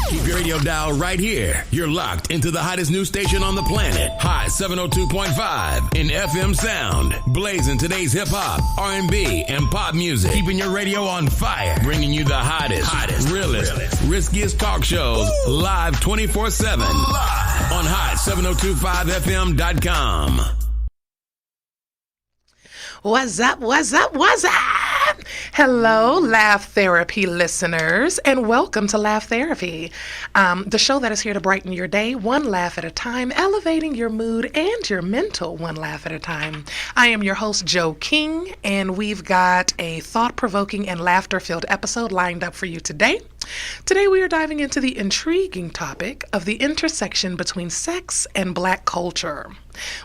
Keep your radio dial right here. You're locked into the hottest news station on the planet. Hot 702.5 in FM sound. Blazing today's hip-hop, R&B, and pop music. Keeping your radio on fire. Bringing you the hottest, realest, riskiest talk shows live 24/7. On hot7025fm.com. What's up? Hello, Laugh Therapy listeners, and welcome to Laugh Therapy, the show that is here to brighten your day, one laugh at a time, elevating your mood and your mental one laugh at a time. I am your host, Joe King, and we've got a thought-provoking and laughter-filled episode lined up for you today. Today we are diving into the intriguing topic of the intersection between sex and Black culture.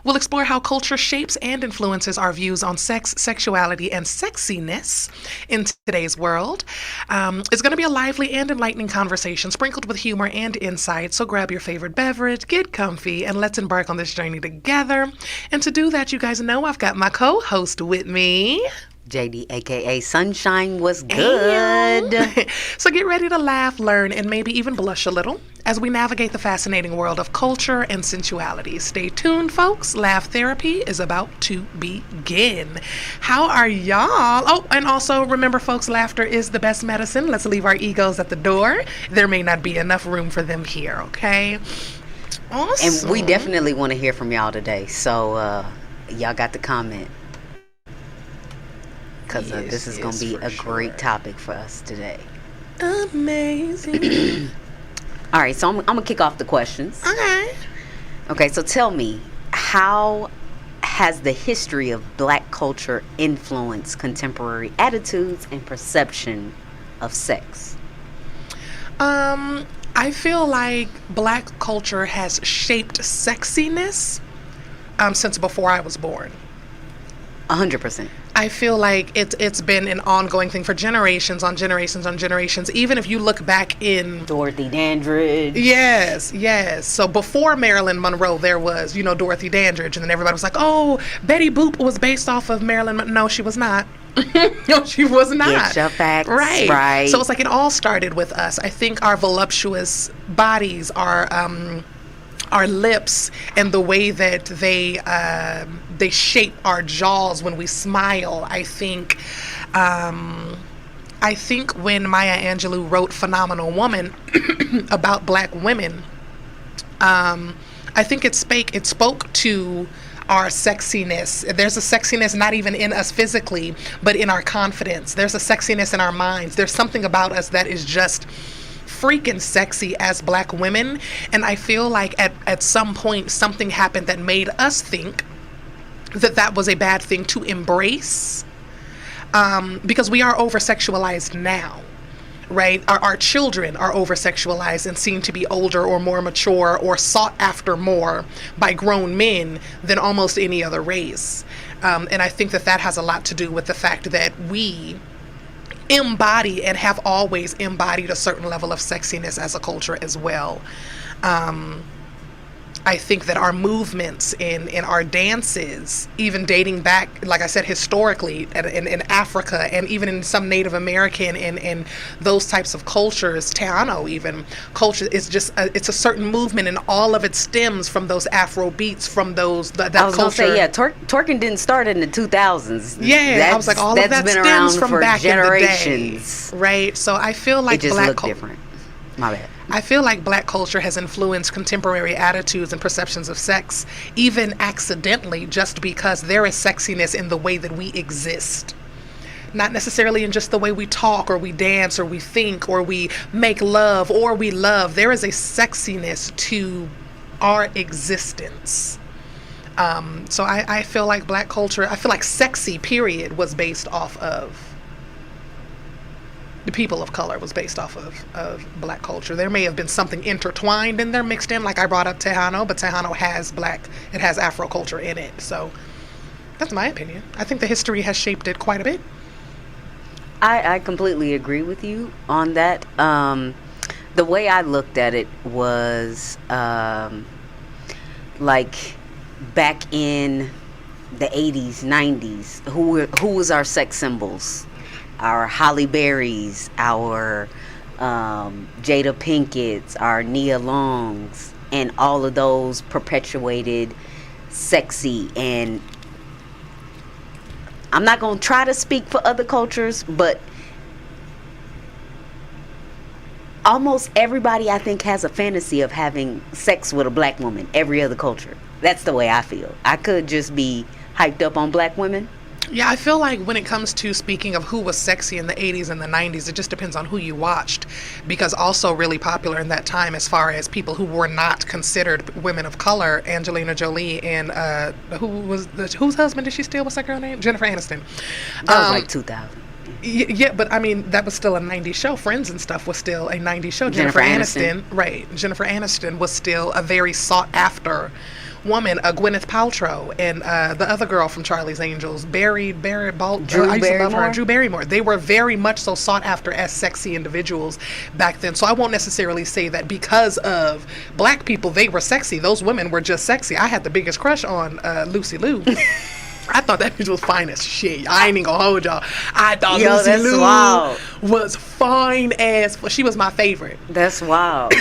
We'll explore how culture shapes and influences our views on sex, sexuality, and sexiness in today's world. It's going to be a lively and enlightening conversation sprinkled with humor and insight, so grab your favorite beverage, get comfy, and let's embark on this journey together. And to do that, you guys know I've got my co-host with me. JD, aka Sunshine, was good. So get ready to laugh, learn, and maybe even blush a little as we navigate the fascinating world of culture and sensuality. Stay tuned, folks. Laugh Therapy is about to begin. How are y'all? Oh, and also remember, folks, laughter is the best medicine. Let's leave our egos at the door. There may not be enough room for them here, okay? Awesome. And we definitely want to hear from y'all today. So y'all got to comment. Because this is going to be a great topic for us today. Amazing. All right, so I'm going to kick off the questions. Okay, so tell me, how has the history of Black culture influenced contemporary attitudes and perception of sex? I feel like Black culture has shaped sexiness since before I was born. 100%. I feel like it's been an ongoing thing for generations on generations on generations. Even if you look back in Dorothy Dandridge. Yes. So before Marilyn Monroe, there was, Dorothy Dandridge, and then everybody was like, "Oh, Betty Boop was based off of Marilyn." No, she was not. No, she was not. Get your facts right. So it's like it all started with us. I think our voluptuous bodies, our lips, and the way that they shape our jaws when we smile. I think when Maya Angelou wrote Phenomenal Woman about Black women, I think it spoke to our sexiness. There's a sexiness not even in us physically, but in our confidence. There's a sexiness in our minds. There's something about us that is just freaking sexy as Black women. And I feel like at some point something happened that made us think that was a bad thing to embrace, because we are over-sexualized now, right? Our children are over-sexualized and seem to be older or more mature or sought after more by grown men than almost any other race. And I think that has a lot to do with the fact that we embody and have always embodied a certain level of sexiness as a culture as well. I think that our movements in our dances, even dating back, like I said, historically in Africa and even in some Native American and those types of cultures, Teano even, culture is just, it's a certain movement, and all of it stems from those Afro beats, from those, that culture. I was going to say, yeah, twerking didn't start in the 2000s. Yeah, I was like, all of that stems from back generations. In the day, right? So I feel like it just looked different. My bad. I feel like Black culture has influenced contemporary attitudes and perceptions of sex, even accidentally, just because there is sexiness in the way that we exist. Not necessarily in just the way we talk or we dance or we think or we make love or we love. There is a sexiness to our existence. So I feel like Black culture, I feel like sexy, period, was based off of the people of color, was based off of Black culture. There may have been something intertwined in there, mixed in, like I brought up Tejano, but Tejano has it has Afro culture in it. So that's my opinion. I think the history has shaped it quite a bit. I completely agree with you on that. The way I looked at it was like back in the 80s, 90s, who was our sex symbols? Our Holly Berries, our Jada Pinkett's, our Nia Longs, and all of those perpetuated sexy. And I'm not going to try to speak for other cultures, but almost everybody, I think, has a fantasy of having sex with a black woman. Every other culture. That's the way I feel. I could just be hyped up on black women. Yeah, I feel like when it comes to speaking of who was sexy in the 80s and the 90s, it just depends on who you watched. Because also really popular in that time as far as people who were not considered women of color, Angelina Jolie and whose husband did she steal? What's that girl name? Jennifer Aniston. That was like 2000. Yeah, but I mean, that was still a 90s show. Friends and stuff was still a 90s show. Jennifer Aniston. Right. Jennifer Aniston was still a very sought after woman. Gwyneth Paltrow and the other girl from Charlie's Angels, Drew Barrymore. They were very much so sought after as sexy individuals back then. So I won't necessarily say that because of black people they were sexy. Those women were just sexy. I had the biggest crush on Lucy Liu. I thought that bitch was fine as shit. I ain't even gonna hold y'all. I thought Lucy Liu was fine as... Well, she was my favorite. That's wild.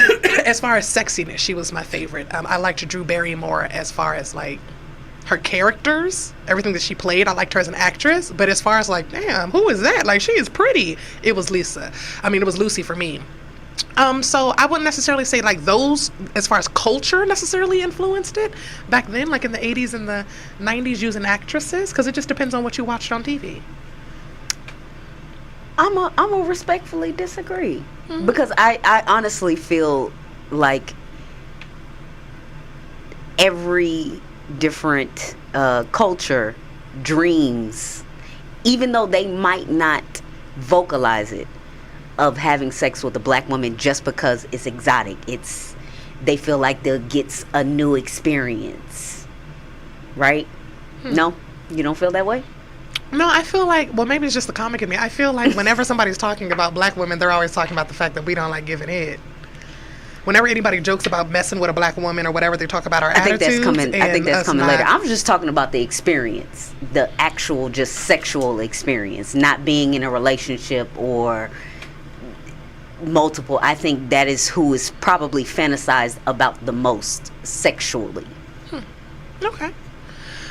As far as sexiness, she was my favorite. I liked Drew Barrymore as far as, like, her characters, everything that she played. I liked her as an actress. But as far as, like, damn, who is that? Like, she is pretty. It was Lisa. I mean, it was Lucy for me. So I wouldn't necessarily say like those, as far as culture, necessarily influenced it back then, like in the 80s and the 90s, using actresses, because it just depends on what you watched on TV. I'm a respectfully disagree, because I honestly feel like every different culture dreams, even though they might not vocalize it, of having sex with a black woman just because it's exotic. They feel like they'll get a new experience, right? No, you don't feel that way? No, I feel like, well, maybe it's just the comic in me. I feel like whenever somebody's talking about black women, they're always talking about the fact that we don't like giving it. Whenever anybody jokes about messing with a black woman or whatever, they talk about our attitudes. I think that's coming later. I'm just talking about the experience, the actual just sexual experience, not being in a relationship or multiple. I think that is who is probably fantasized about the most sexually. Okay.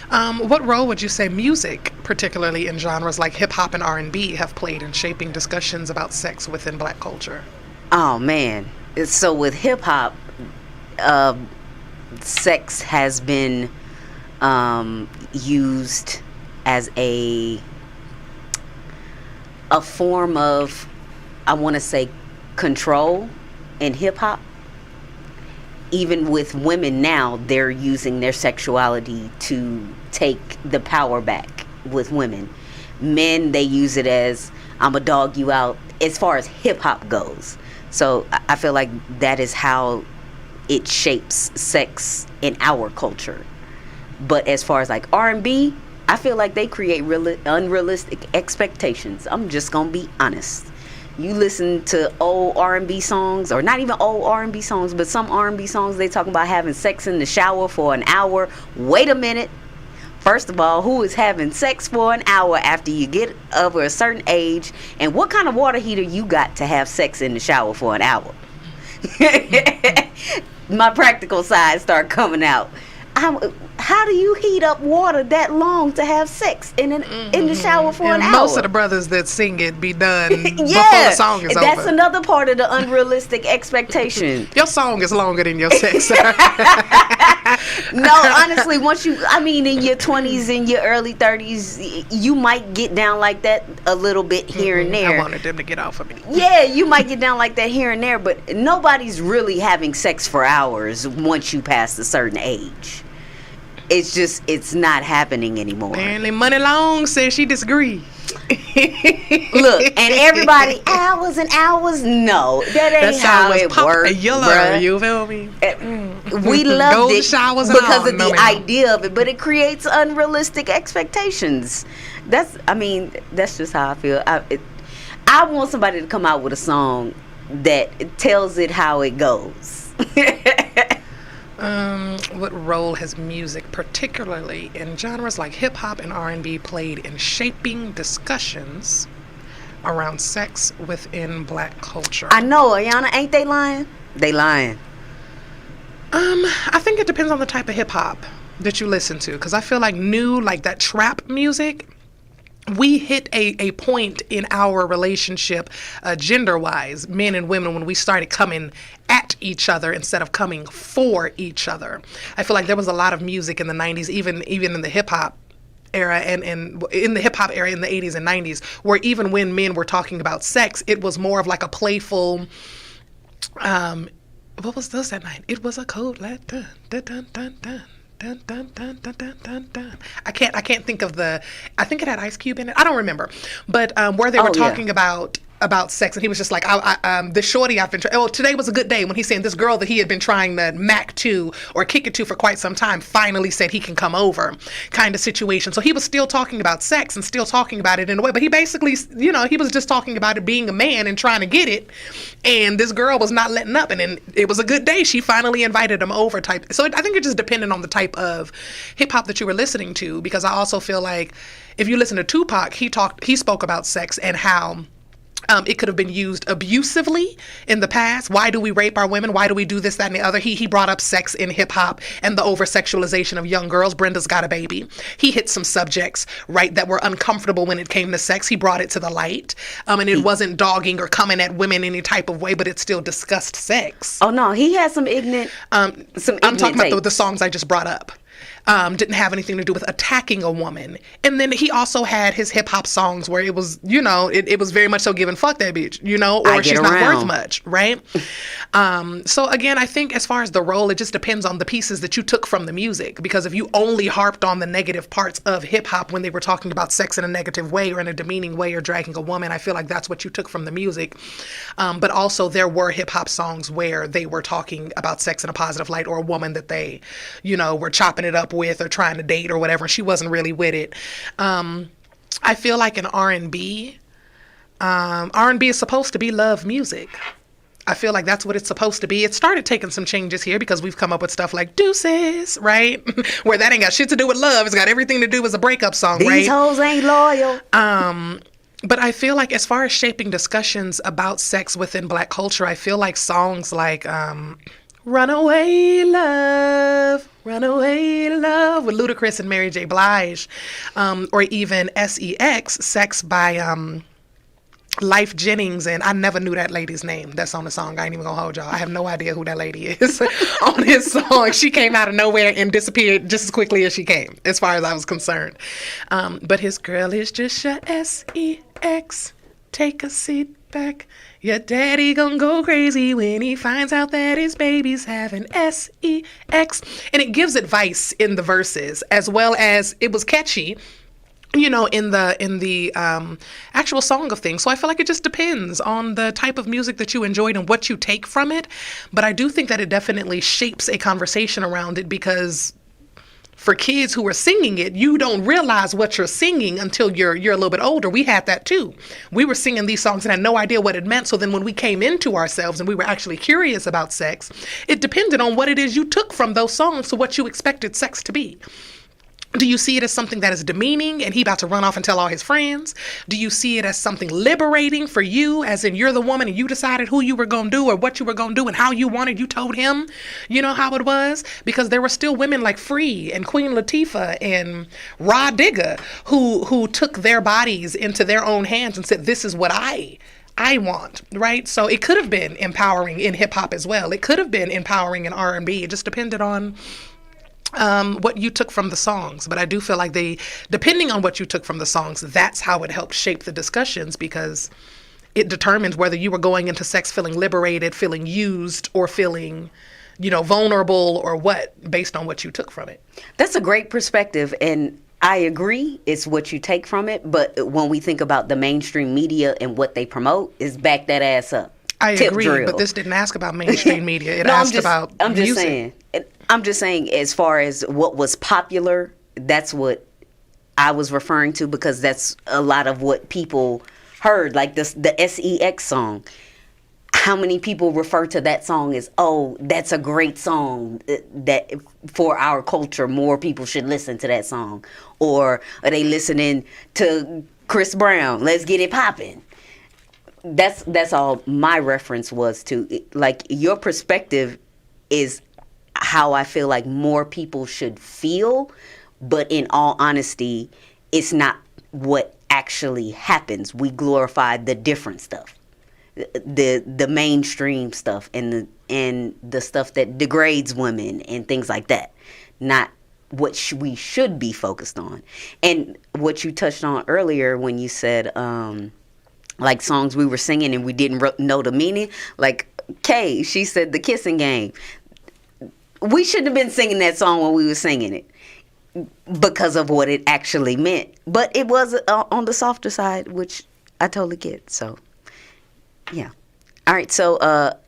What role would you say music, particularly in genres like hip-hop and R&B, have played in shaping discussions about sex within black culture? Oh, man. So with hip-hop, sex has been used as a form of, I want to say, control in hip-hop. Even with women now, they're using their sexuality to take the power back with women. Men, they use it as, I'm a dog you out, as far as hip-hop goes. So I feel like that is how it shapes sex in our culture. But as far as like R&B, I feel like they create unrealistic expectations. I'm just gonna be honest. You listen to old R&B songs, or not even old R&B songs, but some R&B songs, they talking about having sex in the shower for an hour. Wait a minute. First of all, who is having sex for an hour after you get over a certain age? And what kind of water heater you got to have sex in the shower for an hour? My practical side start coming out. How do you heat up water that long to have sex in the shower for an hour? Most of the brothers that sing it be done before the song is over. That's another part of the unrealistic expectation. Your song is longer than your sex. No, honestly, in your 20s and your early 30s, you might get down like that a little bit here and there. I wanted them to get off of me. Yeah, you might get down like that here and there, but nobody's really having sex for hours once you pass a certain age. It's not happening anymore. Apparently Money Long says she disagrees. Look, and everybody, hours and hours. No, that ain't how it works. You feel me? We loved it because of the idea of it, but it creates unrealistic expectations. That's just how I feel. I want somebody to come out with a song that tells it how it goes. What role has music, particularly in genres like hip-hop and R&B, played in shaping discussions around sex within black culture. I know, Ayana, ain't they lying? They lying. I think it depends on the type of hip hop that you listen to, because I feel like like that trap music, we hit a point in our relationship, gender-wise, men and women, when we started coming at each other instead of coming for each other. I feel like there was a lot of music in the 90s, even in the hip-hop era and in the hip-hop era in the 80s and 90s, where even when men were talking about sex, it was more of like a playful, what was those that night? It was a code like dun dun dun dun dun. Dun, dun, dun, dun, dun, dun, dun. I can't think of I think it had Ice Cube in it. I don't remember. But where they were talking about sex, and he was just like, this shorty I've been today was a good day, when he's saying this girl that he had been trying to mac to or kick it to for quite some time finally said he can come over, kind of situation. So he was still talking about sex and still talking about it in a way, but he basically, he was just talking about it being a man and trying to get it, and this girl was not letting up, and then it was a good day, she finally invited him over type. So I think it just depended on the type of hip hop that you were listening to, because I also feel like if you listen to Tupac, he spoke about sex and how it could have been used abusively in the past. Why do we rape our women? Why do we do this, that, and the other? He brought up sex in hip hop and the over-sexualization of young girls. Brenda's Got a Baby. He hit some subjects, right, that were uncomfortable when it came to sex. He brought it to the light. And it wasn't dogging or coming at women any type of way, but it still discussed sex. Oh, no, he had some ignorant, I'm talking about the songs I just brought up. Didn't have anything to do with attacking a woman. And then he also had his hip hop songs where it was, it was very much so giving fuck that bitch, or she's not worth much, right? So again, I think as far as the role, it just depends on the pieces that you took from the music. Because if you only harped on the negative parts of hip hop when they were talking about sex in a negative way or in a demeaning way or dragging a woman, I feel like that's what you took from the music. But also there were hip hop songs where they were talking about sex in a positive light, or a woman that they, were chopping it up with or trying to date or whatever. She wasn't really with it. I feel like in R&B is supposed to be love music. I feel like that's what it's supposed to be. It started taking some changes here because we've come up with stuff like Deuces, right? Where that ain't got shit to do with love. It's got everything to do with a breakup song, right? These hoes ain't loyal. But I feel like as far as shaping discussions about sex within black culture, I feel like songs like Runaway Love with Ludacris and Mary J. Blige, or even SEX, Sex by Life Jennings, and I never knew that lady's name that's on the song. I ain't even gonna hold y'all. I have no idea who that lady is on his song. She came out of nowhere and disappeared just as quickly as she came, as far as I was concerned. But his girl is just your SEX. Take a seat back. Your daddy gonna go crazy when he finds out that his baby's having SEX. And it gives advice in the verses, as well as it was catchy, in the actual song of things. So I feel like it just depends on the type of music that you enjoyed and what you take from it. But I do think that it definitely shapes a conversation around it, because for kids who are singing it, you don't realize what you're singing until you're a little bit older. We had that too. We were singing these songs and had no idea what it meant. So then when we came into ourselves and we were actually curious about sex, it depended on what it is you took from those songs to what you expected sex to be. Do you see it as something that is demeaning and he about to run off and tell all his friends? Do you see it as something liberating for you, as in you're the woman and you decided who you were going to do or what you were going to do and how you wanted, you told him, how it was? Because there were still women like Free and Queen Latifah and Rod Digger who took their bodies into their own hands and said, this is what I want, right? So it could have been empowering in hip hop as well. It could have been empowering in R&B. It just depended on what you took from the songs. But I do feel like depending on what you took from the songs, that's how it helped shape the discussions, because it determines whether you were going into sex feeling liberated, feeling used, or feeling, vulnerable, or what, based on what you took from it. That's a great perspective, and I agree it's what you take from it, but when we think about the mainstream media and what they promote, is back that ass up. I agree, but this didn't ask about mainstream media. It asked about music. I'm just saying, as far as what was popular, that's what I was referring to, because that's a lot of what people heard, like the SEX song. How many people refer to that song as, oh, that's a great song, that for our culture, more people should listen to that song? Or are they listening to Chris Brown, Let's Get It Poppin'? That's all my reference was to. Like, your perspective is how I feel like more people should feel, but in all honesty, it's not what actually happens. We glorify the different stuff, the mainstream stuff, and the stuff that degrades women and things like that, not what we should be focused on. And what you touched on earlier when you said like songs we were singing and we didn't know the meaning, like Kay, she said the kissing game. We shouldn't have been singing that song when we were singing it because of what it actually meant. But it was on the softer side, which I totally get. So, yeah. All right. So,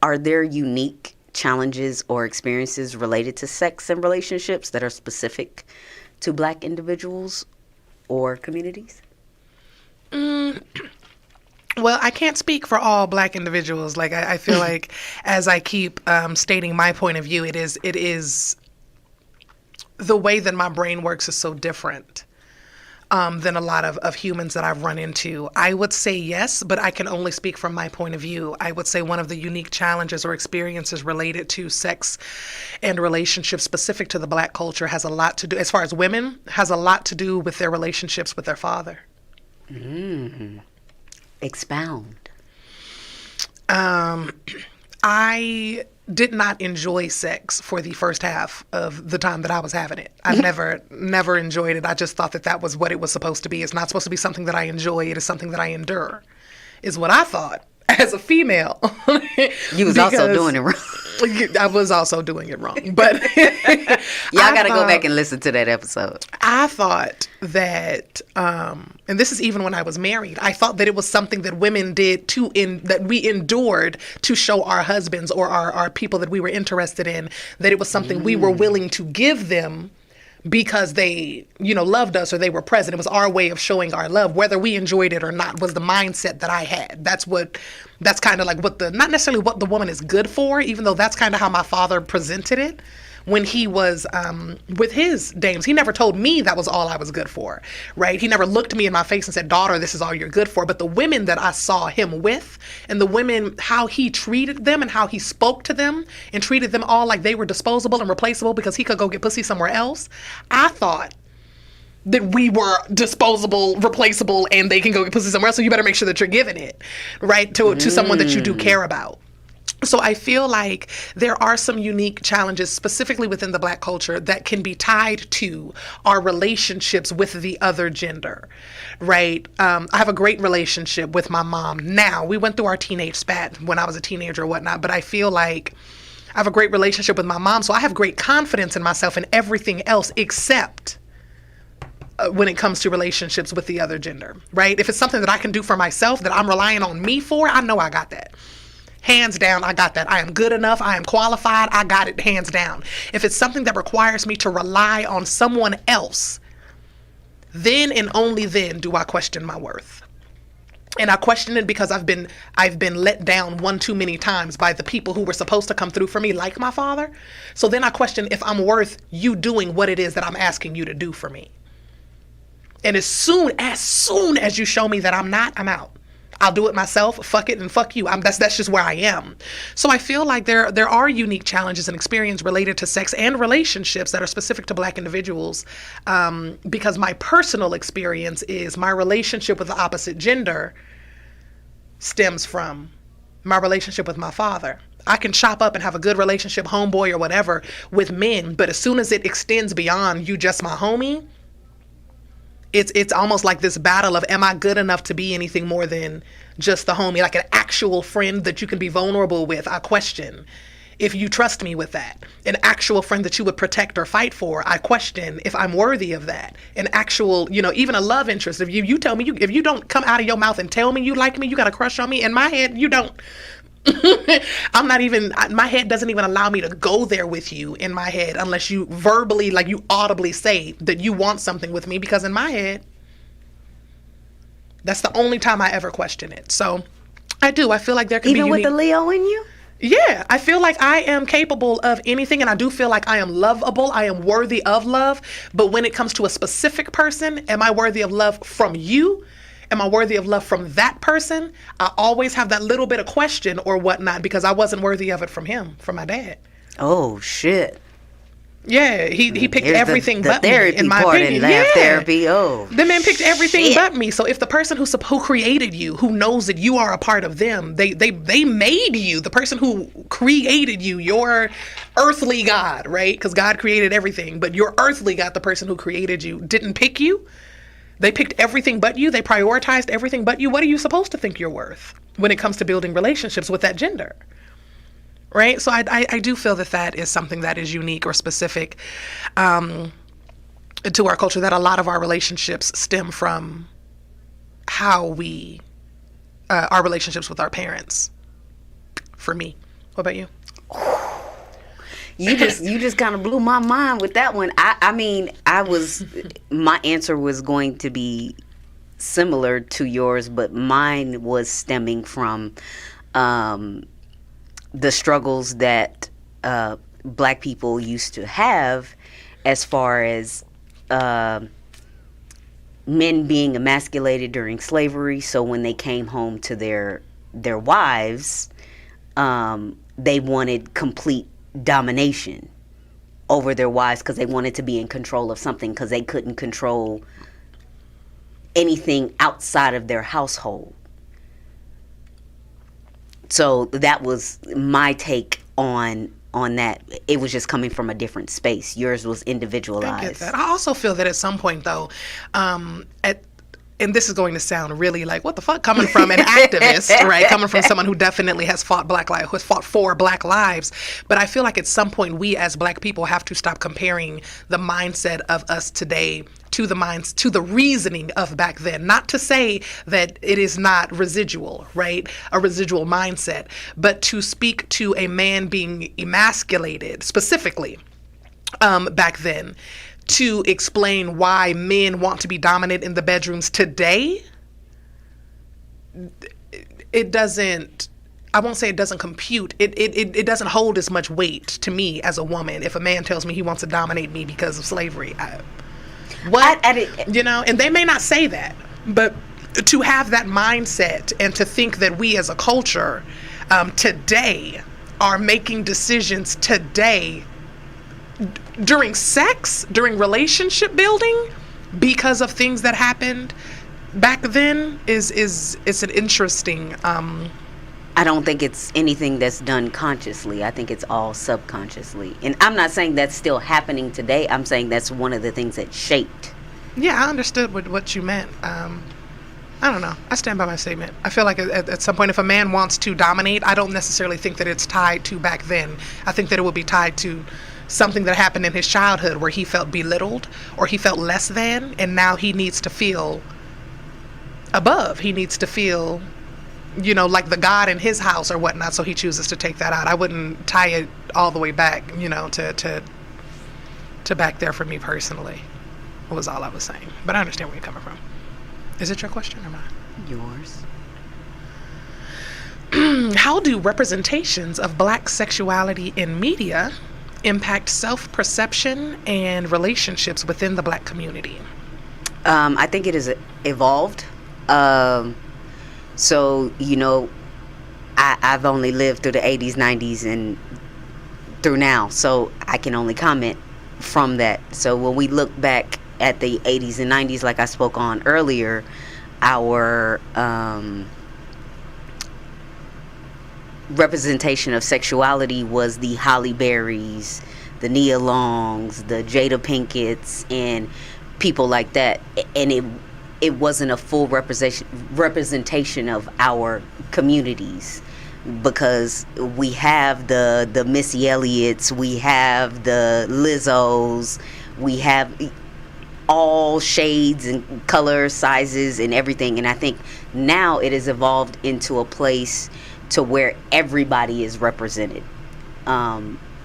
are there unique challenges or experiences related to sex and relationships that are specific to Black individuals or communities? Well, I can't speak for all Black individuals. Like, I feel like as I keep stating my point of view, it is the way that my brain works is so different than a lot of humans that I've run into. I would say yes, but I can only speak from my point of view. I would say one of the unique challenges or experiences related to sex and relationships specific to the Black culture has a lot to do, as far as women, has a lot to do with their relationships with their father. Expound. I did not enjoy sex for the first half of the time that I was having it. I've never enjoyed it. I just thought that was what it was supposed to be. It's not supposed to be something that I enjoy. It is something that I endure, is what I thought as a female. You was also doing it wrong. I was also doing it wrong. But y'all got to go back and listen to that episode. I thought that, and this is even when I was married, I thought that it was something that women did that we endured to show our husbands or our people that we were interested in, that it was something we were willing to give them because they, loved us or they were present. It was our way of showing our love, whether we enjoyed it or not, was the mindset that I had. That's kind of like not necessarily what the woman is good for, even though that's kind of how my father presented it when he was with his dames. He never told me that was all I was good for, right? He never looked me in my face and said, daughter, this is all you're good for. But the women that I saw him with, and the women, how he treated them and how he spoke to them and treated them all like they were disposable and replaceable because he could go get pussy somewhere else, I thought that we were disposable, replaceable, and they can go get pussy somewhere else, so you better make sure that you're giving it, right, to someone that you do care about. So I feel like there are some unique challenges specifically within the Black culture that can be tied to our relationships with the other gender, right? I have a great relationship with my mom now. We went through our teenage spat when I was a teenager or whatnot, but I feel like I have a great relationship with my mom, so I have great confidence in myself and everything else except when it comes to relationships with the other gender, right? If it's something that I can do for myself, that I'm relying on me for, I know I got that. Hands down, I got that. I am good enough. I am qualified. I got it, hands down. If it's something that requires me to rely on someone else, then and only then do I question my worth. And I question it because I've been let down one too many times by the people who were supposed to come through for me, like my father. So then I question if I'm worth you doing what it is that I'm asking you to do for me. And as soon as you show me that I'm not, I'm out. I'll do it myself. Fuck it and fuck you. That's just where I am. So I feel like there are unique challenges and experiences related to sex and relationships that are specific to Black individuals, because my personal experience is my relationship with the opposite gender stems from my relationship with my father. I can chop up and have a good relationship, homeboy or whatever, with men, but as soon as it extends beyond you just my homie, it's almost like this battle of, am I good enough to be anything more than just the homie, like an actual friend that you can be vulnerable with? I question if you trust me with that. An actual friend that you would protect or fight for, I question if I'm worthy of that. An actual, even a love interest. If you tell me, if you don't come out of your mouth and tell me you like me, you got a crush on me, in my head, you don't. I'm not even, my head doesn't even allow me to go there with you in my head unless you verbally, like you audibly say that you want something with me, because in my head, that's the only time I ever question it. So I feel like there can be even with the Leo in you? Yeah, I feel like I am capable of anything, and I do feel like I am lovable. I am worthy of love. But when it comes to a specific person, am I worthy of love from you? am I worthy of love from that person? I always have that little bit of question or whatnot because I wasn't worthy of it from him, from my dad. Oh, shit. Yeah, he picked Here's everything the but therapy me, in my part opinion. in laugh Yeah. therapy. Oh, the man picked everything shit. but me. So if the person who created you, who knows that you are a part of them, they made you, the person who created you, your earthly God, right? Because God created everything, but your earthly God, the person who created you, didn't pick you. They picked everything but you. They prioritized everything but you. What are you supposed to think you're worth when it comes to building relationships with that gender? Right? So I do feel that is something that is unique or specific to our culture, that a lot of our relationships stem from how we, our relationships with our parents, for me. What about you? You just kind of blew my mind with that one. I mean, my answer was going to be similar to yours, but mine was stemming from the struggles that Black people used to have as far as men being emasculated during slavery. So when they came home to their wives, they wanted complete domination over their wives because they wanted to be in control of something because they couldn't control anything outside of their household. So that was my take on that. It was just coming from a different space. Yours was individualized. I get that. I also feel that at some point, though, and this is going to sound really like, what the fuck, coming from an activist, right? Coming from someone who definitely has fought who has fought for Black lives. But I feel like at some point we as Black people have to stop comparing the mindset of us today to the reasoning of back then. Not to say that it is not residual, right? A residual mindset, but to speak to a man being emasculated specifically back then, to explain why men want to be dominant in the bedrooms today, it doesn't, I won't say it doesn't compute. It doesn't hold as much weight to me as a woman if a man tells me he wants to dominate me because of slavery. You know, and they may not say that, but to have that mindset and to think that we as a culture today are making decisions today during sex, during relationship building, because of things that happened back then is an interesting. I don't think it's anything that's done consciously. I think it's all subconsciously. And I'm not saying that's still happening today. I'm saying that's one of the things that shaped. Yeah, I understood what you meant. I don't know. I stand by my statement. I feel like at some point, if a man wants to dominate, I don't necessarily think that it's tied to back then. I think that it would be tied to something that happened in his childhood where he felt belittled or he felt less than, and now he needs to feel above. He needs to feel, you know, like the God in his house or whatnot, so he chooses to take that out. I wouldn't tie it all the way back, you know, to back there for me personally. Was all I was saying. But I understand where you're coming from. Is it your question or mine? Yours. How do representations of Black sexuality in media impact self-perception and relationships within the Black community? I think it has evolved. So, you know, I've only lived through the 80s, 90s, and through now. So I can only comment from that. So when we look back at the 80s and 90s, like I spoke on earlier, our representation of sexuality was the Halle Berrys, the Nia Longs, the Jada Pinkett's, and people like that. And it wasn't a full representation of our communities, because we have the Missy Elliott's, we have the Lizzos, we have all shades and colors, sizes, and everything. And I think now it has evolved into a place to where everybody is represented,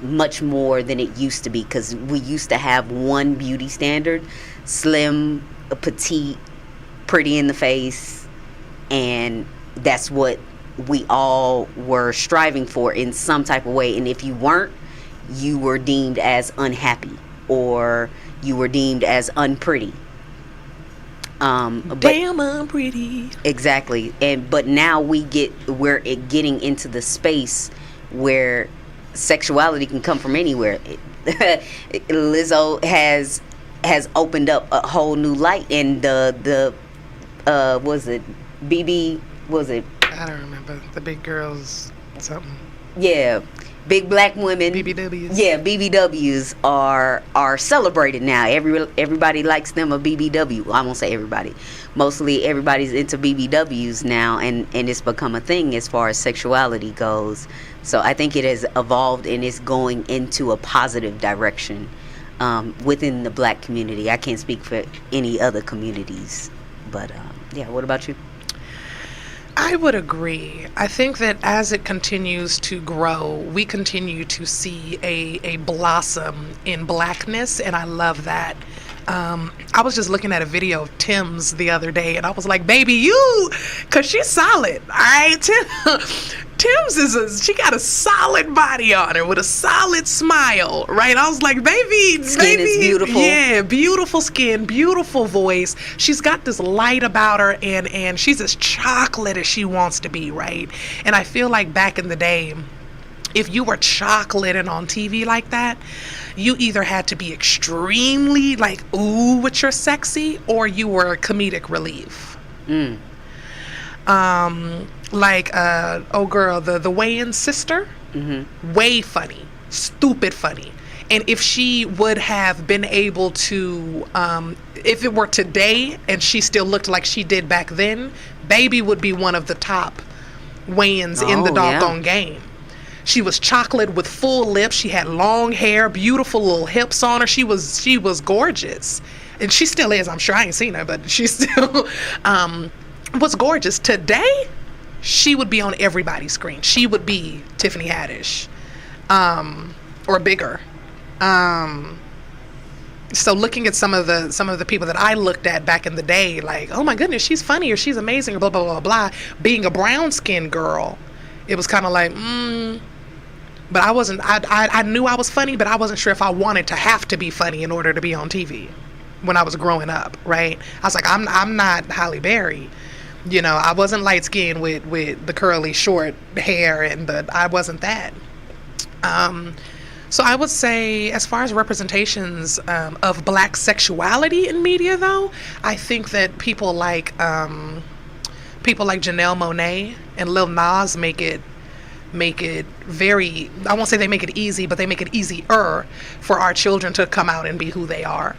much more than it used to be, because we used to have one beauty standard: slim, petite, pretty in the face, and that's what we all were striving for in some type of way. And if you weren't, you were deemed as unhappy, or you were deemed as unpretty. Damn, I'm pretty. Exactly. But now we're getting into the space where sexuality can come from anywhere. Lizzo has opened up a whole new light, and the was it BB? Was it? I don't remember the big girls something. Yeah, big black women. BBWs. Yeah, BBWs are celebrated now. Everybody likes them a BBW. I won't say everybody. Mostly everybody's into BBWs now, and it's become a thing as far as sexuality goes. So I think it has evolved and is going into a positive direction within the black community. I can't speak for any other communities, but yeah. What about you? I would agree. I think that as it continues to grow, we continue to see a blossom in blackness, and I love that. I was just looking at a video of Tim's the other day, and I was like, baby, because she's solid, all right? Tim's she got a solid body on her with a solid smile, right? I was like, baby, skin is beautiful. Yeah, beautiful skin, beautiful voice. She's got this light about her, and she's as chocolate as she wants to be, right? And I feel like back in the day, if you were chocolate and on TV like that, you either had to be extremely like, ooh, with your sexy, or you were comedic relief. Like, oh girl, the Wayans sister, way funny, stupid funny. And if she would have been able to, if it were today and she still looked like she did back then, baby would be one of the top Wayans in the doggone game. She was chocolate with full lips. She had long hair, beautiful little hips on her. She was gorgeous. And she still is, I'm sure. I ain't seen her, but she still was gorgeous. Today, she would be on everybody's screen. She would be Tiffany Haddish, or bigger. So looking at some of the people that I looked at back in the day, like, oh my goodness, she's funny, or she's amazing, or blah, blah, blah, blah. Being a brown-skinned girl, it was kind of like, but I wasn't, I knew I was funny, but I wasn't sure if I wanted to have to be funny in order to be on TV when I was growing up, right? I was like, I'm not Halle Berry. You know, I wasn't light-skinned with the curly short hair, and I wasn't that. So I would say, as far as representations of black sexuality in media, though, I think that people like Janelle Monáe and Lil Nas make it very, I won't say they make it easy, but they make it easier for our children to come out and be who they are.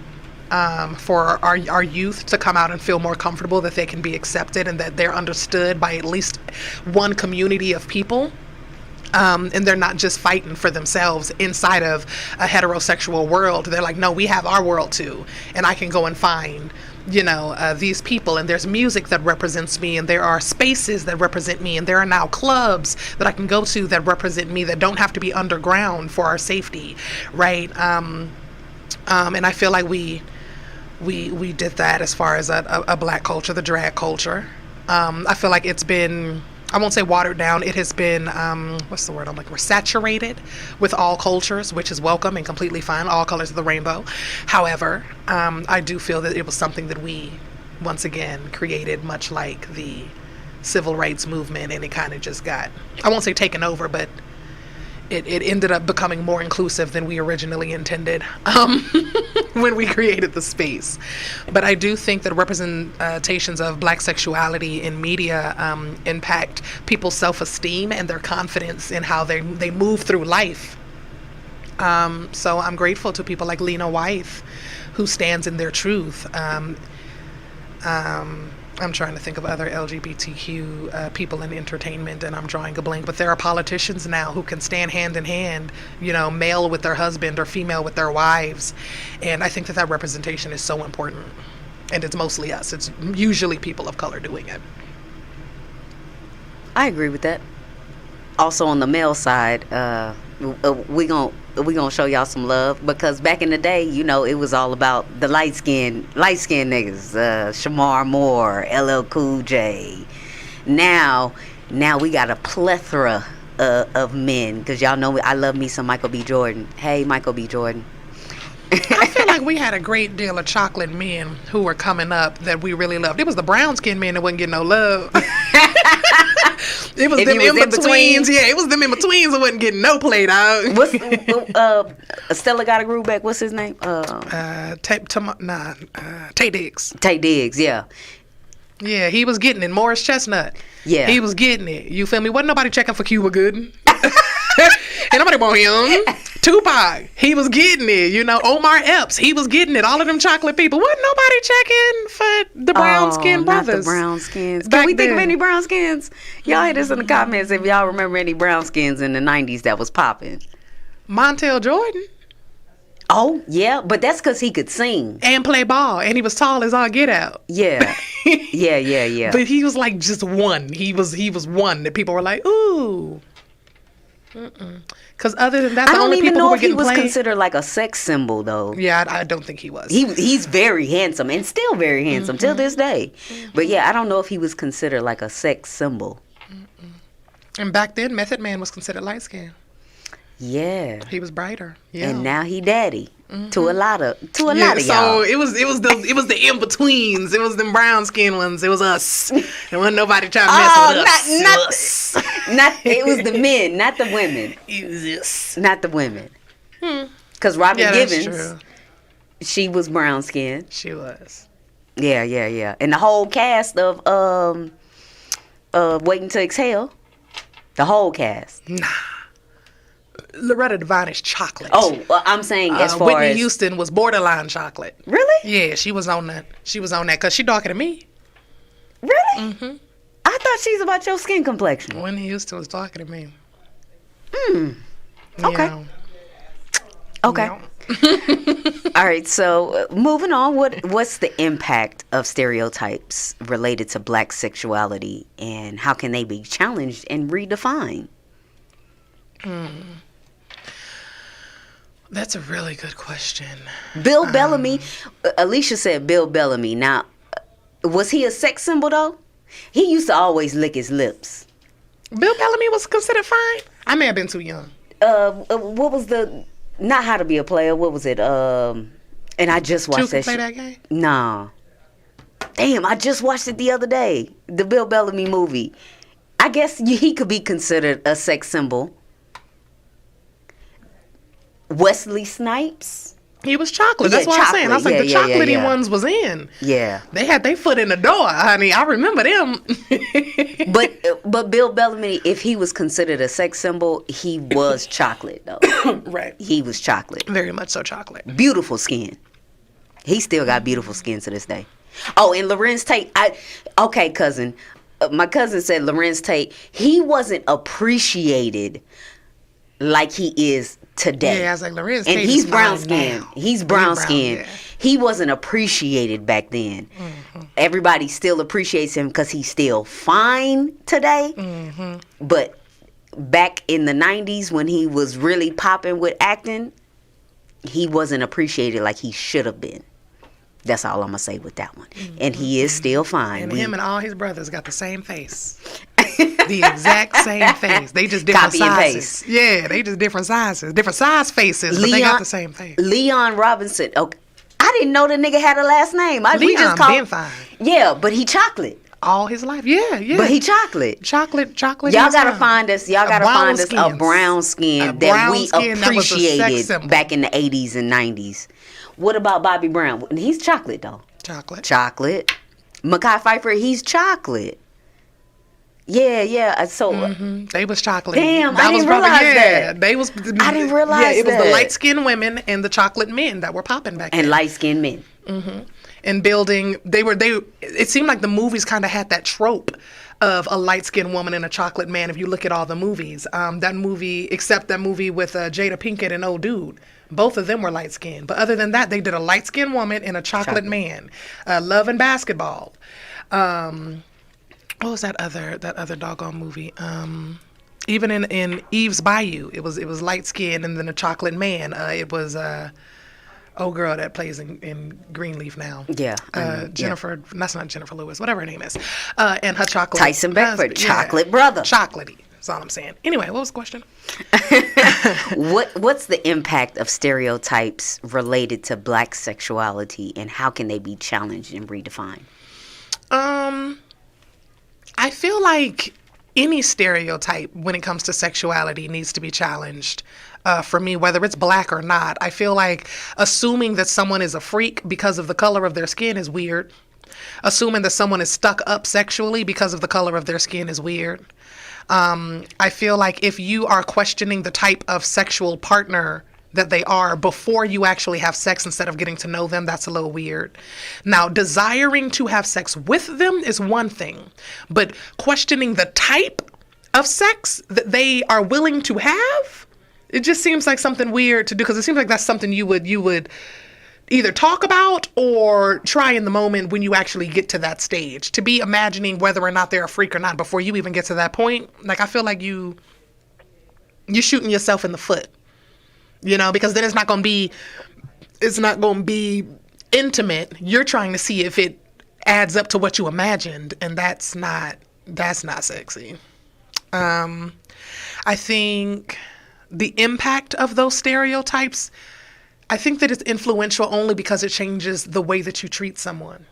For our youth to come out and feel more comfortable that they can be accepted and that they're understood by at least one community of people. And they're not just fighting for themselves inside of a heterosexual world. They're like, no, we have our world too. And I can go and find, these people. And there's music that represents me. And there are spaces that represent me. And there are now clubs that I can go to that represent me that don't have to be underground for our safety, right? And I feel like we did that as far as a black culture, the drag culture. I feel like it's been, I won't say watered down, it has been, what's the word I'm looking for, saturated with all cultures, which is welcome and completely fine, all colors of the rainbow. However, I do feel that it was something that we, once again, created, much like the civil rights movement, and it kind of just got, I won't say taken over, but it ended up becoming more inclusive than we originally intended when we created the space. But I do think that representations of black sexuality in media impact people's self-esteem and their confidence in how they move through life. So I'm grateful to people like Lena Waithe, who stands in their truth. I'm trying to think of other LGBTQ people in entertainment, and I'm drawing a blank. But there are politicians now who can stand hand in hand, male with their husband or female with their wives. And I think that representation is so important. And it's mostly us. It's usually people of color doing it. I agree with that. Also on the male side, we gonna show y'all some love, because back in the day, it was all about the light skinned niggas, Shamar Moore, LL Cool J. Now we got a plethora of men, because y'all know I love me some Michael B. Jordan. Hey, Michael B. Jordan. I feel like we had a great deal of chocolate men who were coming up that we really loved. It was the brown skinned men that wouldn't get no love. It was them in-betweens. Yeah, it was them in-betweens that wasn't getting no play, dog. What's Stella got a groove back? What's his name? Tay Diggs. Tay Diggs, yeah. Yeah, he was getting it. Morris Chestnut. Yeah. He was getting it. You feel me? Wasn't nobody checking for Cuba Gooding. Ain't nobody want him. Tupac, he was getting it. You know, Omar Epps, he was getting it. All of them chocolate people. Wasn't nobody checking for the brown skin brothers. Not the brown skins. Can we think of any brown skins? Y'all hit us in the comments if y'all remember any brown skins in the 90s that was popping. Montel Jordan. Oh, yeah, but that's because he could sing. And play ball. And he was tall as all get out. Yeah. Yeah. But he was like just one. He was one that people were like, ooh. Because other than that, the only people who were getting played. I don't even know if he was considered like a sex symbol, though. Yeah, I don't think he was. He's very handsome and still very handsome till this day. But yeah, I don't know if he was considered like a sex symbol. And back then, Method Man was considered light skinned. Yeah. He was brighter. Yeah. And now he daddy to a lot of y'all. So it was the in betweens. It was them brown skinned ones. It was us. There wasn't nobody trying to mess with us. It was the men, not the women. It was us. Not the women. Because Robin Givens, true. She was brown skinned. She was. Yeah. And the whole cast of Waiting to Exhale, the whole cast. Nah. Loretta Devine is chocolate. Oh, I'm saying as far Whitney as Houston was borderline chocolate. Really? Yeah, she was on that. She was on that because she darker than me. Really? I thought she's about your skin complexion. Whitney Houston was darker than me. Okay. Yeah. Okay. Yeah. All right. So moving on, what's the impact of stereotypes related to Black sexuality, and how can they be challenged and redefined? That's a really good question. Bill Bellamy, Alicia said Bill Bellamy. Now, was he a sex symbol though? He used to always lick his lips. Bill Bellamy was considered fine. I may have been too young. What was not How to Be a Player? What was it? And I just watched that. Play that game? Nah. Damn, I just watched it the other day. The Bill Bellamy movie. I guess he could be considered a sex symbol. Wesley Snipes. He was chocolate. That's what I'm saying. I was like, the chocolatey ones was in. Yeah. They had their foot in the door, honey. I remember them. But Bill Bellamy, if he was considered a sex symbol, he was chocolate, though. Right. He was chocolate. Very much so chocolate. Beautiful skin. He still got beautiful skin to this day. Oh, and Lorenz Tate. Okay, cousin. My cousin said Lorenz Tate, he wasn't appreciated like he is today. Yeah, I was like, Lorenz Tate and he's is brown fine skinned. now. He's brown skinned. Yeah. He wasn't appreciated back then. Everybody still appreciates him because he's still fine today. But back in the 90s when he was really popping with acting, he wasn't appreciated like he should have been. That's all I'm going to say with that one. And he is still fine. And him and all his brothers got the same face. The exact same face. They just different Copy sizes. And paste. Yeah, they just different sizes. Different size faces, but they got the same face. Leon Robinson. Okay. I didn't know the nigga had a last name. Leon been fine. Yeah, but he chocolate. All his life. Yeah. But he chocolate. Chocolate. Y'all gotta find us. Y'all gotta find us a brown skin that we appreciated back in the 80s and 90s. What about Bobby Brown? He's chocolate though. Chocolate. Mekhi Phifer, he's chocolate. Yeah. So they was chocolate. Damn, I didn't realize that. They was. I didn't realize that. Yeah, it was the light skinned women and the chocolate men that were popping back then. And light skinned men. And building, it seemed like the movies kind of had that trope of a light-skinned woman and a chocolate man if you look at all the movies. That movie with Jada Pinkett and old dude. Both of them were light-skinned. But other than that, they did a light-skinned woman and a chocolate man. Love and Basketball. What was that other doggone movie? Even in Eve's Bayou, it was light-skinned and then a chocolate man. It was... old girl that plays in Greenleaf now. Yeah. Jennifer, that's not Jennifer Lewis, whatever her name is. And her chocolate. Tyson Beckford, chocolate brother. Chocolatey. That's all I'm saying. Anyway, what was the question? What's the impact of stereotypes related to Black sexuality, and how can they be challenged and redefined? I feel like any stereotype when it comes to sexuality needs to be challenged. For me, whether it's Black or not, I feel like assuming that someone is a freak because of the color of their skin is weird. Assuming that someone is stuck up sexually because of the color of their skin is weird. I feel like if you are questioning the type of sexual partner that they are before you actually have sex instead of getting to know them, that's a little weird. Now, desiring to have sex with them is one thing, but questioning the type of sex that they are willing to have, it just seems like something weird to do, because it seems like that's something you would either talk about or try in the moment when you actually get to that stage. To be imagining whether or not they're a freak or not before you even get to that point, like, I feel like you're shooting yourself in the foot, because then it's not going to be intimate. You're trying to see if it adds up to what you imagined, and that's not sexy. I think the impact of those stereotypes, I think that it's influential only because it changes the way that you treat someone.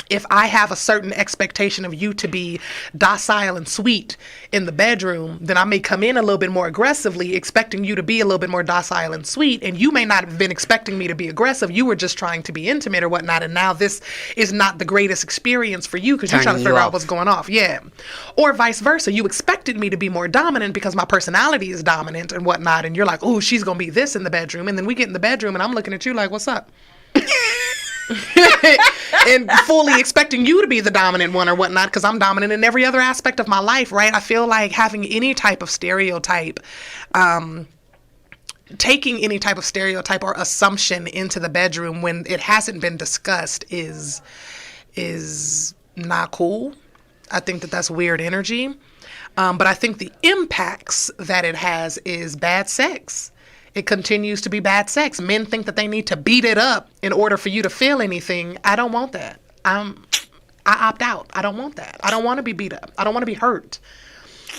If I have a certain expectation of you to be docile and sweet in the bedroom, then I may come in a little bit more aggressively, expecting you to be a little bit more docile and sweet. And you may not have been expecting me to be aggressive. You were just trying to be intimate or whatnot. And now this is not the greatest experience for you because you're trying to figure out what's going on. Yeah. Or vice versa. You expected me to be more dominant because my personality is dominant and whatnot. And you're like, oh, she's going to be this in the bedroom. And then we get in the bedroom and I'm looking at you like, what's up? And fully expecting you to be the dominant one or whatnot, because I'm dominant in every other aspect of my life, right? I feel like having any type of stereotype, taking any type of stereotype or assumption into the bedroom when it hasn't been discussed is not cool. I think that that's weird energy. But I think the impacts that it has is bad sex. It continues to be bad sex. Men think that they need to beat it up in order for you to feel anything. I don't want that. I opt out. I don't want that. I don't want to be beat up. I don't want to be hurt.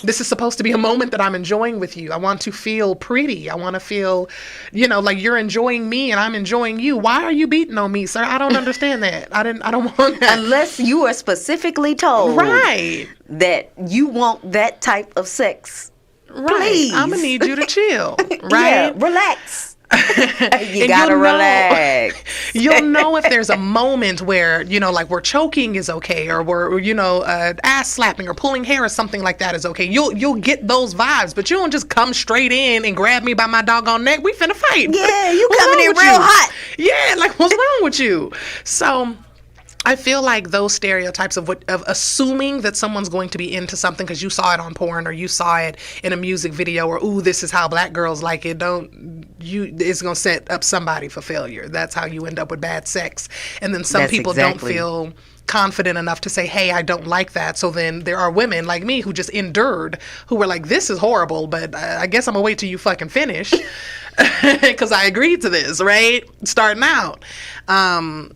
This is supposed to be a moment that I'm enjoying with you. I want to feel pretty. I want to feel, like you're enjoying me and I'm enjoying you. Why are you beating on me, sir? I don't understand that. I don't want that. Unless you are specifically told right that you want that type of sex. Right. Please. I'm going to need you to chill, right? Yeah, relax. You gotta relax. You'll know if there's a moment where, like we're choking is okay, or we're, ass slapping or pulling hair or something like that is okay. You'll get those vibes, but you don't just come straight in and grab me by my doggone neck. We finna fight. Yeah, you coming in real hot. Yeah, like what's wrong with you? So I feel like those stereotypes of assuming that someone's going to be into something because you saw it on porn or you saw it in a music video or, ooh, this is how Black girls like it. It's going to set up somebody for failure. That's how you end up with bad sex. And then some people don't feel confident enough to say, hey, I don't like that. So then there are women like me who just endured, who were like, this is horrible, but I guess I'm going to wait till you fucking finish because I agreed to this, right? Starting out. That's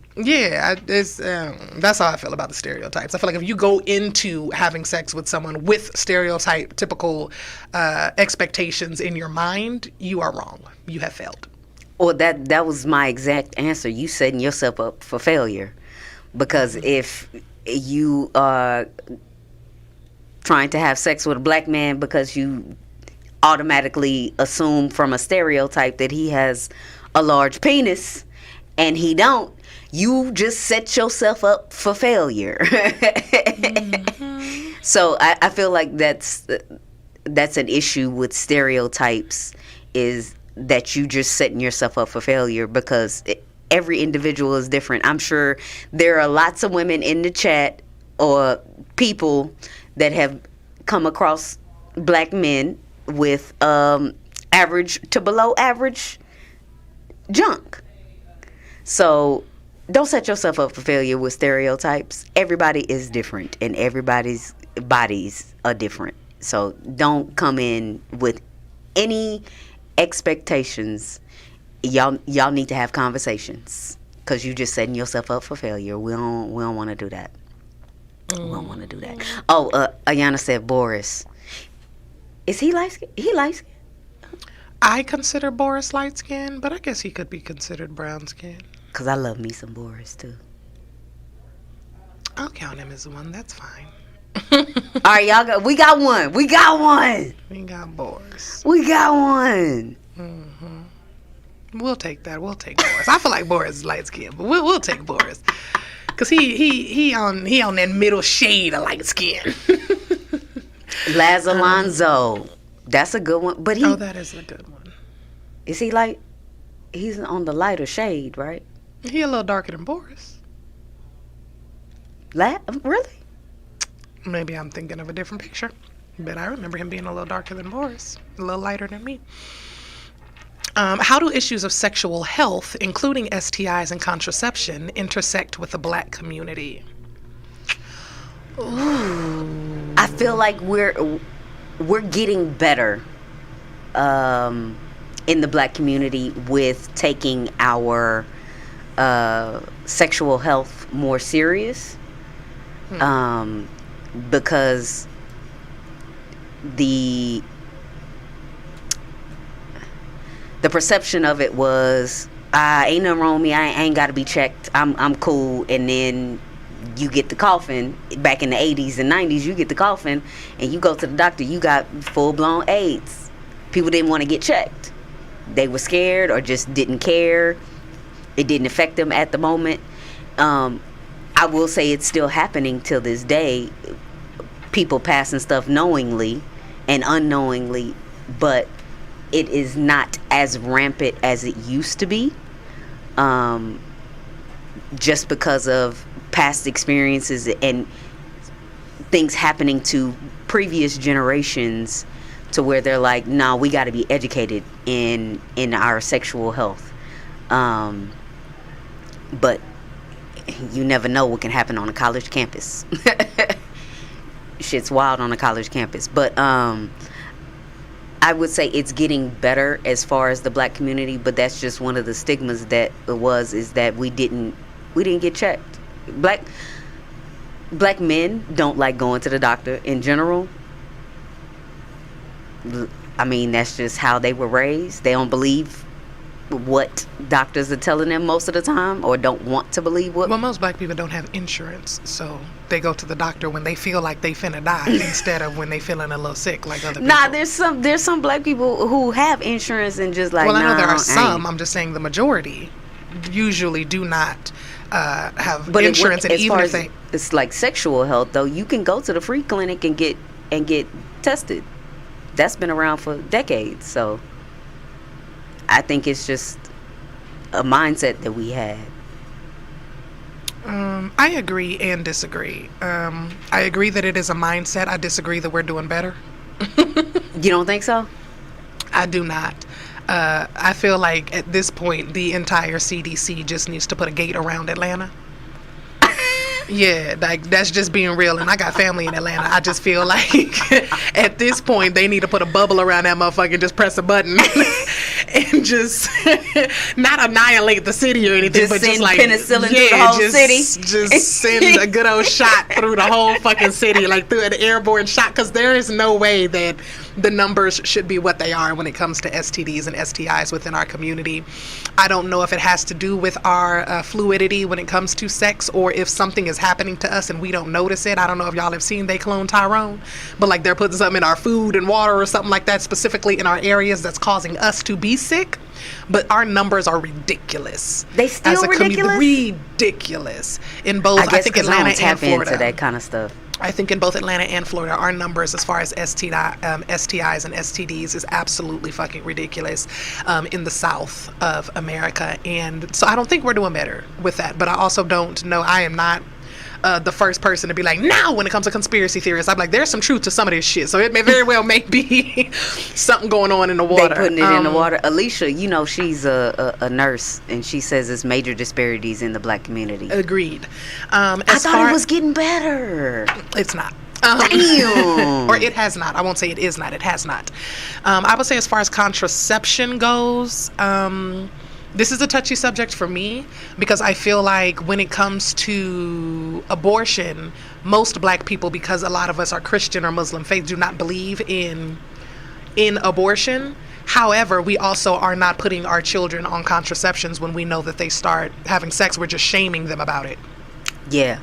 how I feel about the stereotypes. I feel like if you go into having sex with someone with typical expectations in your mind, you are wrong. You have failed. Well, that was my exact answer. You setting yourself up for failure. Because if you are trying to have sex with a Black man because you automatically assume from a stereotype that he has a large penis and he don't, you just set yourself up for failure. Mm-hmm. So I feel like that's an issue with stereotypes, is that you just setting yourself up for failure, because every individual is different. I'm sure there are lots of women in the chat or people that have come across Black men with average to below average junk. So don't set yourself up for failure with stereotypes. Everybody is different and everybody's bodies are different. So don't come in with any expectations. Y'all need to have conversations, because you just setting yourself up for failure. We don't want to do that. We don't want to do that. Oh, Ayana said Boris. Is he light skinned? He light skinned. I consider Boris light skinned, but I guess he could be considered brown skinned. Because I love me some Boris, too. I'll count him as one. That's fine. All right, y'all. We got one. We got Boris. We got one. We'll take that. We'll take Boris. I feel like Boris is light skinned, but we'll take Boris. Cause he on that middle shade of light skin. Laz Alonso. That's a good one. But that is a good one. Is he light? He's on the lighter shade, right? He a little darker than Boris. Really? Maybe I'm thinking of a different picture. But I remember him being a little darker than Boris. A little lighter than me. How do issues of sexual health, including STIs and contraception, intersect with the black community? Ooh. I feel like we're getting better in the black community with taking our sexual health more serious. Because the perception of it was, ain't nothing wrong with me, I ain't got to be checked, I'm cool. And then you get the coughing. Back in the 80s and 90s, you get the coughing and you go to the doctor, you got full-blown AIDS. People didn't want to get checked. They were scared or just didn't care. It didn't affect them at the moment. I will say it's still happening till this day. People passing stuff knowingly and unknowingly, but it is not as rampant as it used to be. Just because of past experiences and things happening to previous generations, to where they're like, nah, we got to be educated in our sexual health. But you never know what can happen on a college campus. Shit's wild on a college campus. But I would say it's getting better as far as the black community, but that's just one of the stigmas that is that we didn't get checked. Black men don't like going to the doctor in general. I mean, that's just how they were raised. They don't believe what doctors are telling them most of the time, or don't want to believe what. Well, most black people don't have insurance, so they go to the doctor when they feel like they finna die instead of when they feeling a little sick like other people. Nah, there's some black people who have insurance and just like. Well, I know there are some. I'm just saying the majority usually do not have insurance, and even if they. It's like sexual health, though. You can go to the free clinic and get tested. That's been around for decades, so. I think it's just a mindset that we had. I agree and disagree. I agree that it is a mindset. I disagree that we're doing better. You don't think so? I do not. I feel like at this point, the entire CDC just needs to put a gate around Atlanta. Yeah, like that's just being real, and I got family in Atlanta. I just feel like at this point they need to put a bubble around that motherfucker and just press a button and just not annihilate the city or anything, just but send just like penicillin through the whole city. Just send a good old shot through the whole fucking city, like through an airborne shot, because there is no way that the numbers should be what they are when it comes to STDs and STIs within our community. I don't know if it has to do with our fluidity when it comes to sex, or if something is happening to us and we don't notice it. I don't know if y'all have seen They Clone Tyrone, but like they're putting something in our food and water or something like that, specifically in our areas, that's causing us to be sick. But our numbers are ridiculous. They still as a ridiculous? Ridiculous. In both, I think Atlanta and Florida. Into that kind of stuff. I think in both Atlanta and Florida, our numbers as far as STIs and STDs is absolutely fucking ridiculous in the South of America. And so I don't think we're doing better with that. But I also don't know, I am not the first person to be like, now when it comes to conspiracy theorists, I'm like, there's some truth to some of this shit. So it may very well may be something going on in the water. They putting it in the water. Alicia, you know, she's a nurse, and she says there's major disparities in the black community. Agreed. I thought it was getting better. It's not. Damn. Or it has not. I won't say it is not. It has not. I would say as far as contraception goes, this is a touchy subject for me, because I feel like when it comes to abortion, most black people, because a lot of us are Christian or Muslim faith, do not believe in in abortion. However, we also are not putting our children on contraceptions when we know that they start having sex. We're just shaming them about it. Yeah.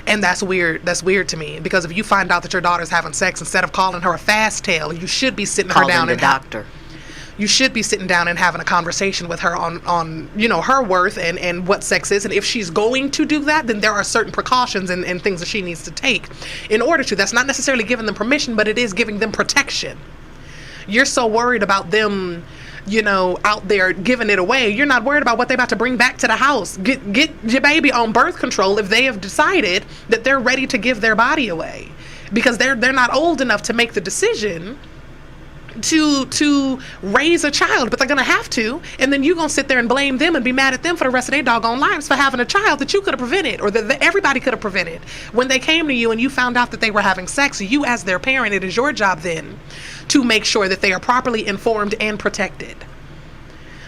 And that's weird. That's weird to me, because if you find out that your daughter's having sex, instead of calling her a fast tail, you should be sitting her down and doctor. You should be sitting down and having a conversation with her on her worth and what sex is. And if she's going to do that, then there are certain precautions and things that she needs to take in order to. That's not necessarily giving them permission, but it is giving them protection. You're so worried about them, out there giving it away. You're not worried about what they're about to bring back to the house. Get your baby on birth control if they have decided that they're ready to give their body away, because they're not old enough to make the decision to raise a child, but they're gonna have to, and then you're gonna sit there and blame them and be mad at them for the rest of their doggone lives for having a child that you could have prevented, or that everybody could have prevented. When they came to you and you found out that they were having sex, you as their parent, it is your job then to make sure that they are properly informed and protected.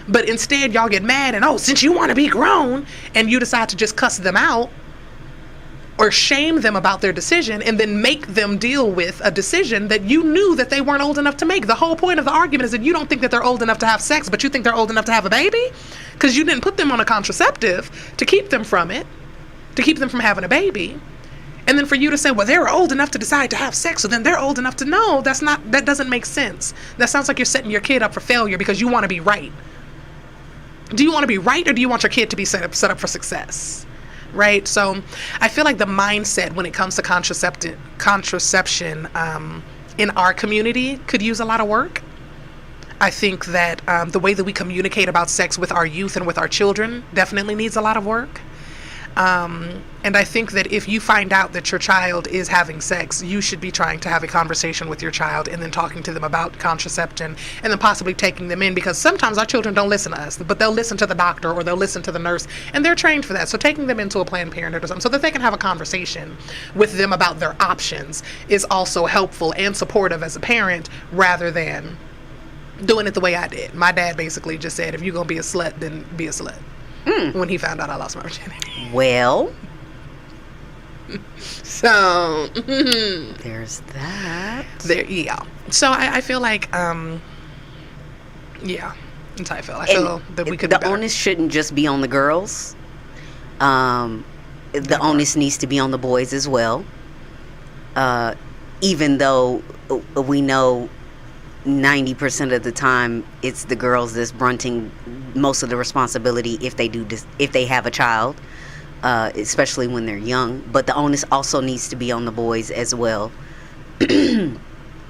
But instead, y'all get mad and, since you want to be grown, and you decide to just cuss them out or shame them about their decision, and then make them deal with a decision that you knew that they weren't old enough to make. The whole point of the argument is that you don't think that they're old enough to have sex, but you think they're old enough to have a baby, because you didn't put them on a contraceptive to keep them from it, to keep them from having a baby. And then for you to say, well, they were old enough to decide to have sex, so then they're old enough to know. That doesn't make sense. That sounds like you're setting your kid up for failure because you want to be right. Do you want to be right, or do you want your kid to be set up for success? Right? So I feel like the mindset when it comes to contraception in our community could use a lot of work. I think that the way that we communicate about sex with our youth and with our children definitely needs a lot of work. And I think that if you find out that your child is having sex, you should be trying to have a conversation with your child and then talking to them about contraception, and then possibly taking them in, because sometimes our children don't listen to us, but they'll listen to the doctor or they'll listen to the nurse, and they're trained for that. So taking them into a Planned Parenthood or something so that they can have a conversation with them about their options is also helpful and supportive as a parent, rather than doing it the way I did. My dad basically just said, if you're going to be a slut, then be a slut. When he found out I lost my virginity. Well, so there's that. Yeah. So I feel like, yeah, that's how I feel. I feel that we could be better. The onus shouldn't just be on the girls. The onus needs to be on the boys as well. Even though we know 90% of the time it's the girls that's brunting most of the responsibility if they have a child, especially when they're young. But the onus also needs to be on the boys as well. And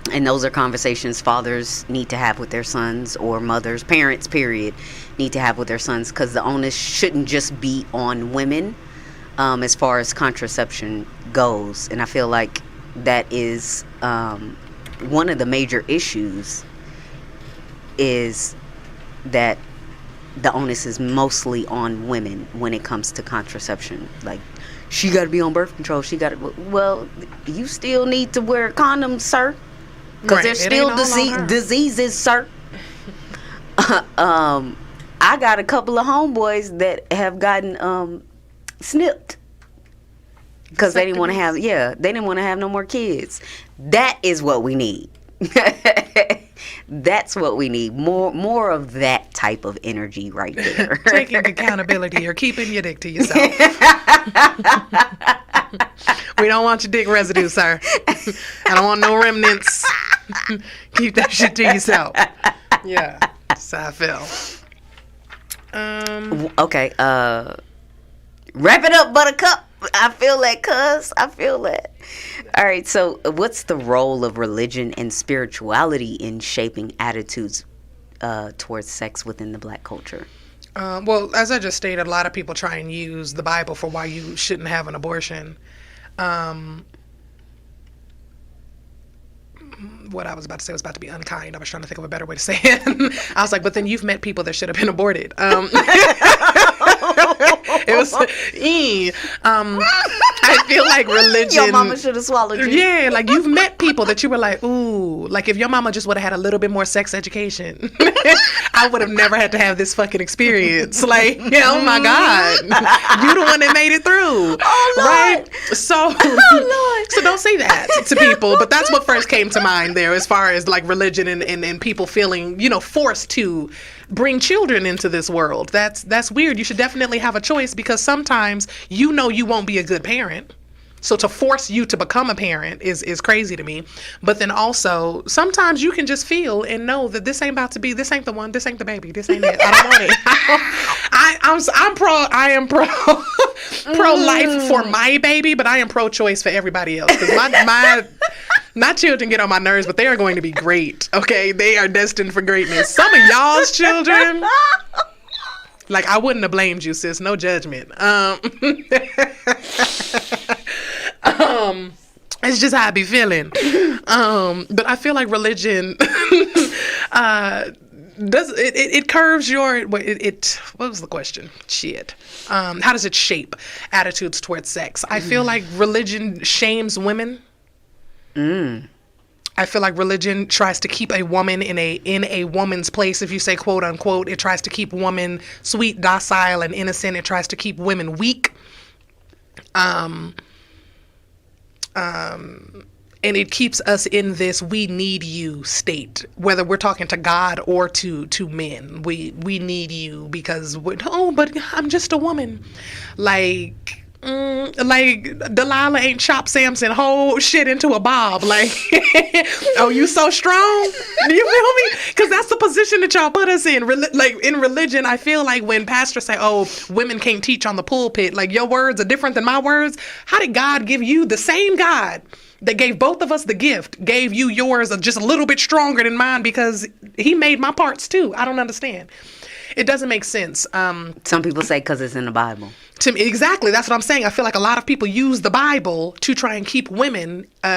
those are conversations fathers need to have with their sons, or mothers, parents, period, need to have with their sons, because the onus shouldn't just be on women as far as contraception goes. And I feel like that is one of the major issues, is that the onus is mostly on women when it comes to contraception. Like, she got to be on birth control. Well, you still need to wear condoms, sir, because there's still diseases, sir. I got a couple of homeboys that have gotten snipped because they didn't want to have no more kids. That is what we need. That's what we need. More of that type of energy right there. Taking accountability or keeping your dick to yourself. We don't want your dick residue, sir. I don't want no remnants. Keep that shit to yourself. Yeah, that's how I feel. Okay, wrap it up, buttercup. I feel that, cuz. I feel that. All right, so what's the role of religion and spirituality in shaping attitudes towards sex within the black culture? Well, as I just stated, a lot of people try and use the Bible for why you shouldn't have an abortion. What I was about to say was about to be unkind. I was trying to think of a better way to say it. I was like, but then you've met people that should have been aborted. It was, I feel like religion. Your mama should have swallowed you. Yeah, like you've met people that you were like, ooh, like if your mama just would have had a little bit more sex education, I would have never had to have this fucking experience. Like, yeah, oh my God, you the one that made it through. Oh Lord. Right? So, so don't say that to people. But that's what first came to mind there, as far as like religion and people feeling, forced to bring children into this world. That's weird. You should definitely have a choice, because sometimes you won't be a good parent. So to force you to become a parent is crazy to me. But then also, sometimes you can just feel and know that this ain't the one, this ain't the baby, this ain't it. I don't want it. I am pro life for my baby, but I am pro choice for everybody else. Because my children get on my nerves, but they are going to be great. Okay, they are destined for greatness. Some of y'all's children, like, I wouldn't have blamed you, sis. No judgment. It's just how I be feeling. But I feel like religion it curves your what was the question? Shit. How does it shape attitudes towards sex? I feel like religion shames women. I feel like religion tries to keep a woman in a woman's place. If you say quote unquote, it tries to keep women sweet, docile, and innocent. It tries to keep women weak. And it keeps us in this "we need you" state, whether we're talking to God or to men. We need you because but I'm just a woman. Like Delilah ain't chopped Samson whole shit into a bob. Like, oh, you so strong? Do you feel me? Because that's the position that y'all put us in. Like in religion, I feel like when pastors say, "Oh, women can't teach on the pulpit," like your words are different than my words. How did God give you, the same God that gave both of us the gift, gave you yours just a little bit stronger than mine, because he made my parts too? I don't understand. It doesn't make sense. Some people say because it's in the Bible. To me, exactly. That's what I'm saying. I feel like a lot of people use the Bible to try and keep women in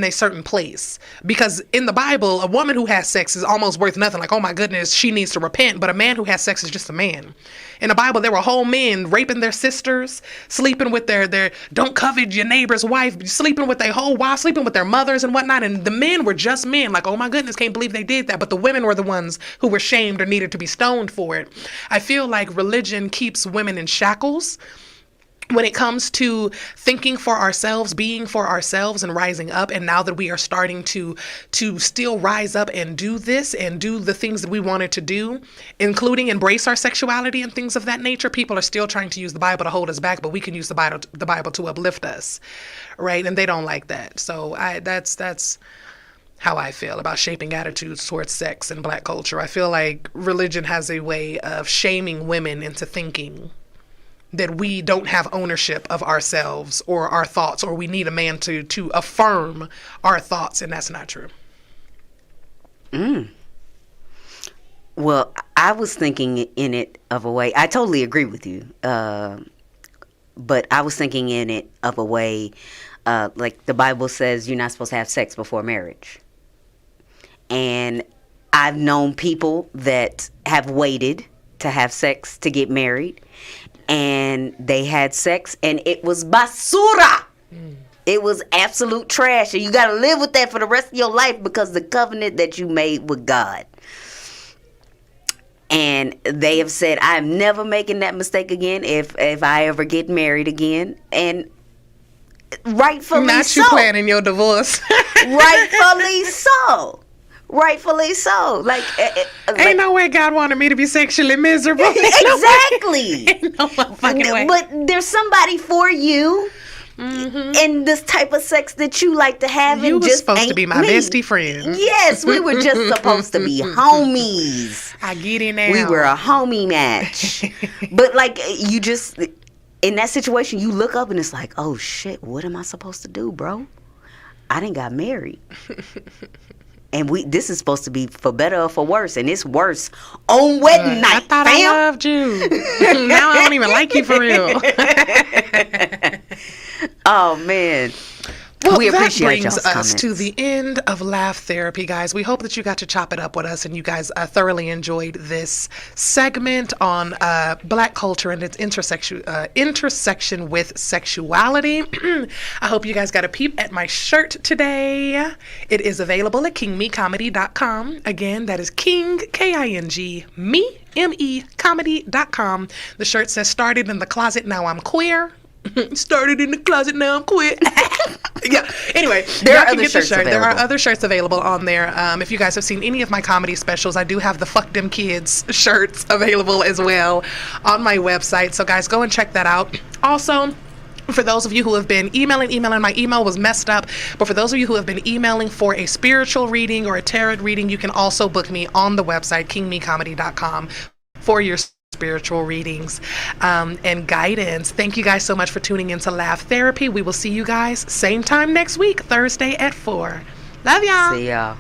a certain place. Because in the Bible, a woman who has sex is almost worth nothing. Like, oh my goodness, she needs to repent. But a man who has sex is just a man. In the Bible, there were whole men raping their sisters, sleeping with their don't covet your neighbor's wife, sleeping with their whole wife, sleeping with their mothers and whatnot. And the men were just men. Like, oh my goodness, can't believe they did that. But the women were the ones who were shamed or needed to be stoned for it. I feel like religion keeps women in shackles when it comes to thinking for ourselves, being for ourselves, and rising up. And now that we are starting to still rise up and do this and do the things that we wanted to do, including embrace our sexuality and things of that nature, people are still trying to use the Bible to hold us back, but we can use the Bible to uplift us, right? And they don't like that. So that's how I feel about shaping attitudes towards sex in Black culture. I feel like religion has a way of shaming women into thinking that we don't have ownership of ourselves or our thoughts, or we need a man to affirm our thoughts, and that's not true. Well, I was thinking in it of a way, I totally agree with you, but I was thinking in it of a way, like the Bible says you're not supposed to have sex before marriage. And I've known people that have waited to have sex to get married, and they had sex and it was basura. It was absolute trash, and you got to live with that for the rest of your life because the covenant that you made with God. And they have said, I'm never making that mistake again if I ever get married again. And rightfully not so. You planning your divorce. Rightfully so. Rightfully so. Like, ain't no way God wanted me to be sexually miserable. Exactly. Ain't no fucking way. But there's somebody for you in this type of sex that you like to have. You and were just supposed to be my bestie friend. Yes, we were just supposed to be homies. I get it now. We were a homie match. But like, you just, in that situation, you look up and it's like, oh shit, what am I supposed to do, bro? I done got married. And this is supposed to be for better or for worse, and it's worse on wedding night. I thought I loved you. Now I don't even like you for real. Oh man. Well, we that appreciate brings y'all's us comments. to the end of Laugh Therapy, guys. We hope that you got to chop it up with us and you guys thoroughly enjoyed this segment on Black culture and its intersection with sexuality. I hope you guys got a peep at my shirt today. It is available at kingmecomedy.com. Again, that is King, K-I-N-G, me, M-E, comedy.com. The shirt says, started in the closet, now I'm queer. Started in the closet, now I'm queer. Yeah. Anyway, there are other shirts available. There are other shirts available on there. If you guys have seen any of my comedy specials, I do have the Fuck Them Kids shirts available as well on my website. So guys, go and check that out. Also, for those of you who have been emailing, my email was messed up, but for those of you who have been emailing for a spiritual reading or a tarot reading, you can also book me on the website, kingmecomedy.com, for your spiritual readings and guidance. Thank you guys so much for tuning into Laugh Therapy. We will see you guys same time next week, Thursday at 4. Love y'all. See y'all.